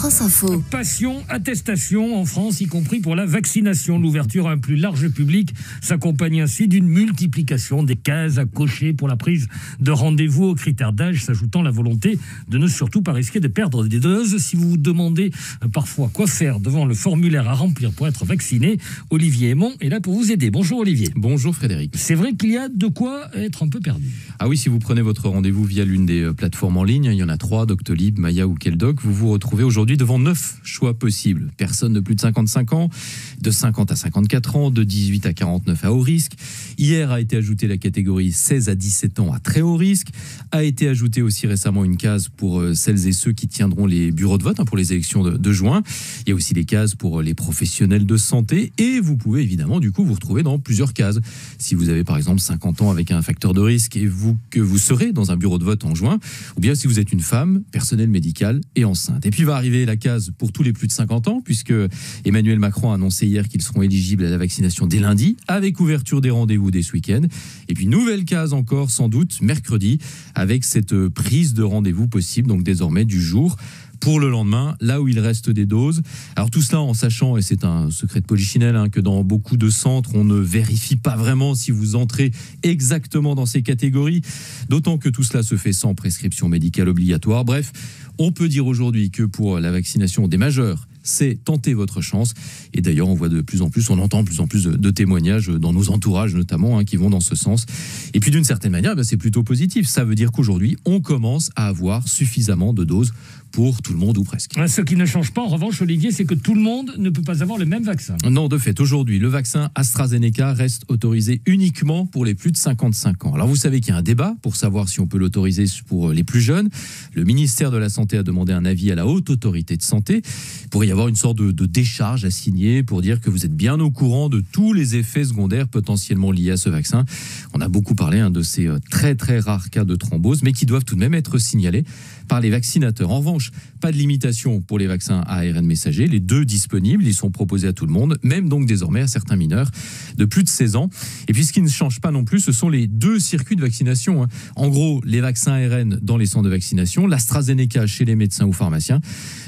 France Info. Passion, attestation en France, y compris pour la vaccination. L'ouverture à un plus large public s'accompagne ainsi d'une multiplication des cases à cocher pour la prise de rendez-vous aux critères d'âge, s'ajoutant la volonté de ne surtout pas risquer de perdre des doses. Si vous vous demandez parfois quoi faire devant le formulaire à remplir pour être vacciné, Olivier Aymon est là pour vous aider. Bonjour Olivier. Bonjour Frédéric. C'est vrai qu'il y a de quoi être un peu perdu. Ah oui, si vous prenez votre rendez-vous via l'une des plateformes en ligne, il y en a 3, Doctolib, Maya ou Keldoc, vous vous retrouvez aujourd'hui devant 9 choix possibles. Personnes de plus de 55 ans, de 50 à 54 ans, de 18 à 49 à haut risque. Hier a été ajoutée la catégorie 16 à 17 ans à très haut risque. A été ajoutée aussi récemment une case pour celles et ceux qui tiendront les bureaux de vote pour les élections de juin. Il y a aussi des cases pour les professionnels de santé et vous pouvez évidemment du coup vous retrouver dans plusieurs cases. Si vous avez par exemple 50 ans avec un facteur de risque et que vous serez dans un bureau de vote en juin, ou bien si vous êtes une femme, personnel médical et enceinte. Et puis va arriver la case pour tous les plus de 50 ans, puisque Emmanuel Macron a annoncé hier qu'ils seront éligibles à la vaccination dès lundi, avec ouverture des rendez-vous dès ce week-end. Et puis nouvelle case encore, sans doute, mercredi, avec cette prise de rendez-vous possible, donc désormais du jour pour le lendemain, là où il reste des doses. Alors tout cela en sachant, et c'est un secret de polichinelle, que dans beaucoup de centres, on ne vérifie pas vraiment si vous entrez exactement dans ces catégories, d'autant que tout cela se fait sans prescription médicale obligatoire. Bref, on peut dire aujourd'hui que pour la vaccination des majeurs, c'est tenter votre chance. Et d'ailleurs, on entend de plus en plus de témoignages dans nos entourages notamment qui vont dans ce sens. Et puis d'une certaine manière, c'est plutôt positif. Ça veut dire qu'aujourd'hui, on commence à avoir suffisamment de doses pour tout le monde ou presque. Ce qui ne change pas, en revanche, Olivier, c'est que tout le monde ne peut pas avoir le même vaccin. Non, de fait, aujourd'hui, le vaccin AstraZeneca reste autorisé uniquement pour les plus de 55 ans. Alors vous savez qu'il y a un débat pour savoir si on peut l'autoriser pour les plus jeunes. Le ministère de la Santé a demandé un avis à la Haute Autorité de Santé pour y avoir une sorte de décharge à signer pour dire que vous êtes bien au courant de tous les effets secondaires potentiellement liés à ce vaccin. On a beaucoup parlé de ces très très rares cas de thrombose, mais qui doivent tout de même être signalés par les vaccinateurs. En revanche, pas de limitation pour les vaccins à ARN messager, les 2 disponibles, ils sont proposés à tout le monde, même donc désormais à certains mineurs de plus de 16 ans. Et puis ce qui ne change pas non plus, ce sont les 2 circuits de vaccination. En gros, les vaccins ARN dans les centres de vaccination, l'AstraZeneca chez les médecins ou pharmaciens.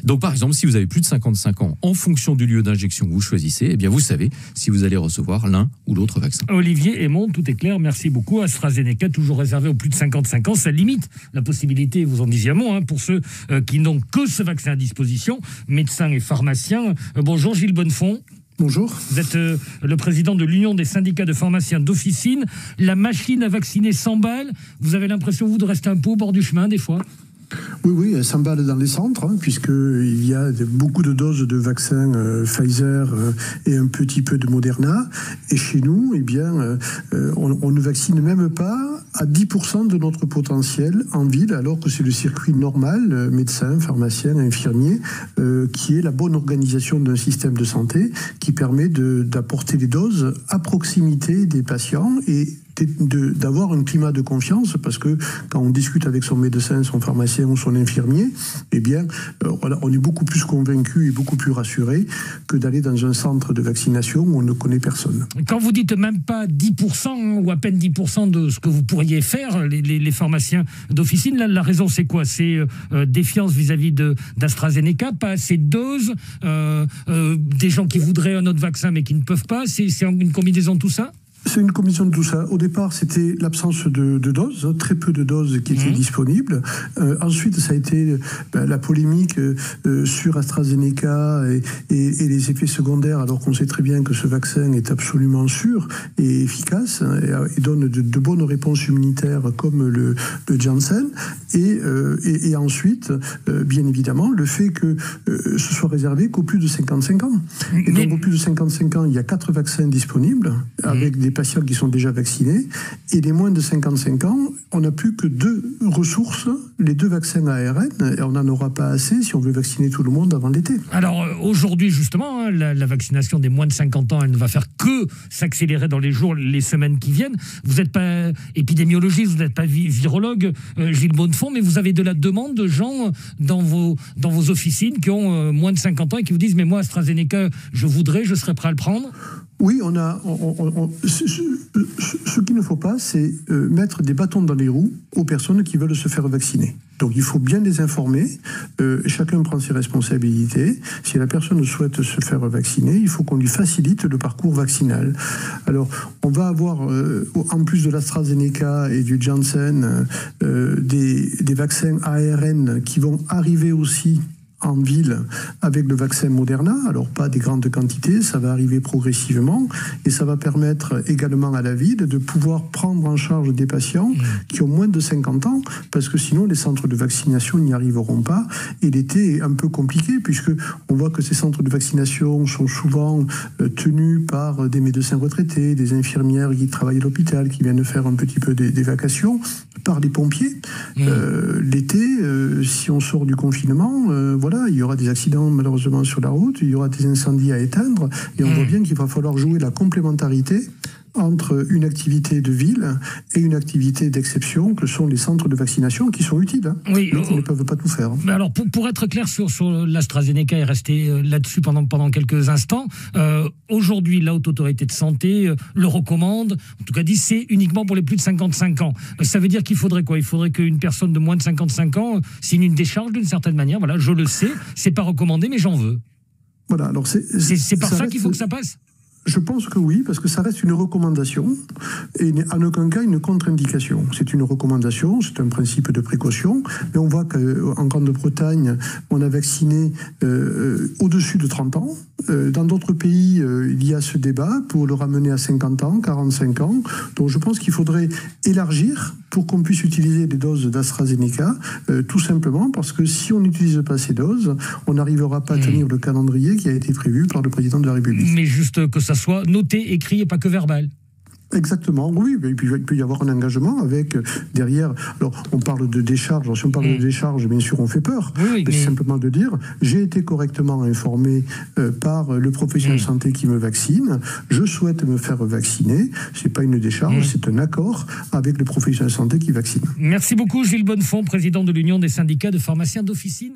Donc par exemple, si vous avez plus de 55 ans, en fonction du lieu d'injection que vous choisissez, eh bien vous savez si vous allez recevoir l'un ou l'autre vaccin. Olivier Aymon, tout est clair, merci beaucoup. AstraZeneca, toujours réservé aux plus de 55 ans, ça limite la possibilité, vous en disiez un mot, pour ceux qui n'ont que ce vaccin à disposition, médecins et pharmaciens. Bonjour Gilles Bonnefond. Bonjour. Vous êtes le président de l'Union des syndicats de pharmaciens d'officine. La machine à vacciner s'emballe. Vous avez l'impression, vous, de rester un peu au bord du chemin des fois ? Oui, elle s'emballe dans les centres, puisqu'il y a beaucoup de doses de vaccins Pfizer et un petit peu de Moderna. Et chez nous, on ne vaccine même pas à 10% de notre potentiel en ville, alors que c'est le circuit normal, médecin, pharmacien, infirmier, qui est la bonne organisation d'un système de santé qui permet d'apporter les doses à proximité des patients et d'avoir un climat de confiance, parce que quand on discute avec son médecin, son pharmacien ou son infirmier, on est beaucoup plus convaincu et beaucoup plus rassuré que d'aller dans un centre de vaccination où on ne connaît personne. Quand vous dites même pas 10% ou à peine 10% de ce que vous pourriez faire, les pharmaciens d'officine, là, la raison c'est quoi ? C'est défiance vis-à-vis d'AstraZeneca, pas assez de doses, des gens qui voudraient un autre vaccin mais qui ne peuvent pas, c'est une combinaison de tout ça ? C'est une combinaison de tout ça. Au départ, c'était l'absence de doses, très peu de doses qui étaient disponibles. Ensuite, ça a été la polémique sur AstraZeneca et les effets secondaires, alors qu'on sait très bien que ce vaccin est absolument sûr et efficace et donne de bonnes réponses immunitaires comme le Janssen. Et ensuite, bien évidemment, le fait que ce soit réservé qu'aux plus de 55 ans. Et donc, aux plus de 55 ans, il y a 4 vaccins disponibles avec des patients qui sont déjà vaccinés, et les moins de 55 ans, on n'a plus que 2 ressources, les 2 vaccins ARN, et on n'en aura pas assez si on veut vacciner tout le monde avant l'été. Alors aujourd'hui justement, la vaccination des moins de 50 ans, elle ne va faire que s'accélérer dans les jours, les semaines qui viennent. Vous n'êtes pas épidémiologiste, vous n'êtes pas virologue, Gilles Bonnefond, mais vous avez de la demande de gens dans vos officines qui ont moins de 50 ans et qui vous disent « mais moi AstraZeneca, je serais prêt à le prendre ». Oui, ce qu'il ne faut pas, c'est mettre des bâtons dans les roues aux personnes qui veulent se faire vacciner. Donc il faut bien les informer, chacun prend ses responsabilités. Si la personne souhaite se faire vacciner, il faut qu'on lui facilite le parcours vaccinal. Alors on va avoir, en plus de l'AstraZeneca et du Janssen, des vaccins ARN qui vont arriver aussi en ville avec le vaccin Moderna, alors pas des grandes quantités, ça va arriver progressivement et ça va permettre également à la ville de pouvoir prendre en charge des patients qui ont moins de 50 ans, parce que sinon les centres de vaccination n'y arriveront pas et l'été est un peu compliqué puisque on voit que ces centres de vaccination sont souvent tenus par des médecins retraités, des infirmières qui travaillent à l'hôpital, qui viennent faire un petit peu des vacations, par des pompiers. L'été, si on sort du confinement, voilà, il y aura des accidents malheureusement sur la route, il y aura des incendies à éteindre, et on voit bien qu'il va falloir jouer la complémentarité entre une activité de ville et une activité d'exception que sont les centres de vaccination qui sont utiles. Hein. Oui, donc on ne peut pas tout faire. Hein. Mais alors, pour être clair sur l'AstraZeneca et rester là-dessus pendant quelques instants, aujourd'hui, la Haute Autorité de Santé le recommande, en tout cas dit c'est uniquement pour les plus de 55 ans. Ça veut dire qu'il faudrait quoi? Il faudrait qu'une personne de moins de 55 ans signe une décharge d'une certaine manière. Voilà, je le sais, c'est pas recommandé, mais j'en veux. Voilà, alors c'est par ça qu'il faut que ça passe? Je pense que oui, parce que ça reste une recommandation et en aucun cas une contre-indication. C'est une recommandation, c'est un principe de précaution, mais on voit qu'en Grande-Bretagne, on a vacciné au-dessus de 30 ans. Dans d'autres pays, il y a ce débat pour le ramener à 50 ans, 45 ans. Donc je pense qu'il faudrait élargir pour qu'on puisse utiliser des doses d'AstraZeneca, tout simplement parce que si on n'utilise pas ces doses, on n'arrivera pas à tenir le calendrier qui a été prévu par le président de la République. Mais juste que ça soit noté, écrit et pas que verbal. Exactement, oui. Et puis il peut y avoir un engagement avec derrière. Alors on parle de décharge. Alors, si on parle de décharge, bien sûr, on fait peur. Oui, mais c'est simplement de dire j'ai été correctement informé par le professionnel de santé qui me vaccine. Je souhaite me faire vacciner. C'est pas une décharge, c'est un accord avec le professionnel de santé qui vaccine. Merci beaucoup, Gilles Bonnefond, président de l'Union des syndicats de pharmaciens d'officine.